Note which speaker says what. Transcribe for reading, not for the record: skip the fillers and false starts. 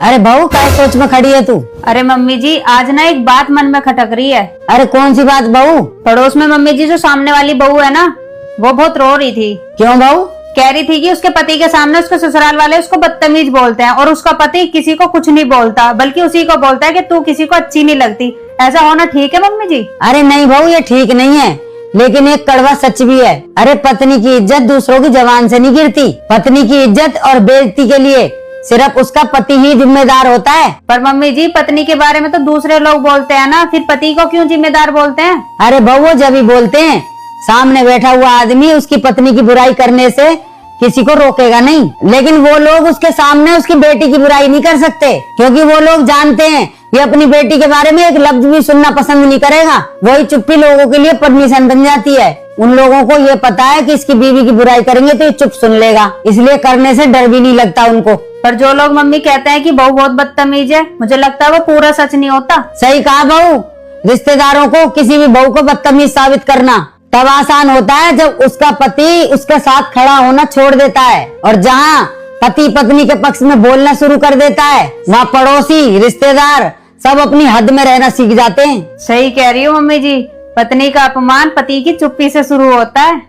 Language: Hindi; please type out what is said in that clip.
Speaker 1: अरे बहू क्या सोच में खड़ी है तू?
Speaker 2: अरे मम्मी जी, आज ना एक बात मन में खटक रही है।
Speaker 1: अरे कौन सी बात बहू?
Speaker 2: पड़ोस में मम्मी जी जो सामने वाली बहू है ना, वो बहुत रो रही थी।
Speaker 1: क्यों बहू?
Speaker 2: कह रही थी कि उसके पति के सामने उसके ससुराल वाले उसको बदतमीज बोलते हैं और उसका पति किसी को कुछ नहीं बोलता, बल्कि उसी को बोलता है कि तू किसी को अच्छी नहीं लगती। ऐसा होना ठीक है मम्मी जी?
Speaker 1: अरे नहीं बहू, ये ठीक नहीं है, लेकिन एक कड़वा सच भी है। अरे पत्नी की इज्जत दूसरों की जबान से नहीं गिरती। पत्नी की इज्जत और बेइज्जती के लिए सिर्फ उसका पति ही जिम्मेदार होता है।
Speaker 2: पर मम्मी जी, पत्नी के बारे में तो दूसरे लोग बोलते हैं ना, फिर पति को क्यों जिम्मेदार बोलते हैं?
Speaker 1: अरे बहू, वो जब ही बोलते हैं, सामने बैठा हुआ आदमी उसकी पत्नी की बुराई करने से किसी को रोकेगा नहीं, लेकिन वो लोग उसके सामने उसकी बेटी की बुराई नहीं कर सकते, क्योंकि वो लोग जानते हैं ये अपनी बेटी के बारे में एक लफ्ज भी सुनना पसंद नहीं करेगा। वही चुप्पी लोगों के लिए परमिशन बन जाती है। उन लोगों को ये पता है कि इसकी बीवी की बुराई करेंगे तो ये चुप सुन लेगा, इसलिए करने से डर भी नहीं लगता उनको।
Speaker 2: पर जो लोग मम्मी कहते हैं कि बहू बहुत बदतमीज है, मुझे लगता है वो पूरा सच नहीं होता।
Speaker 1: सही कहा बहू। रिश्तेदारों को किसी भी बहू को बदतमीज साबित करना तब आसान होता है जब उसका पति उसके साथ खड़ा होना छोड़ देता है, और जहाँ पति पत्नी के पक्ष में बोलना शुरू कर देता है, वहाँ पड़ोसी रिश्तेदार सब अपनी हद में रहना सीख जाते हैं।
Speaker 2: सही कह रही हो मम्मी जी, पत्नी का अपमान पति की चुप्पी से शुरू होता है।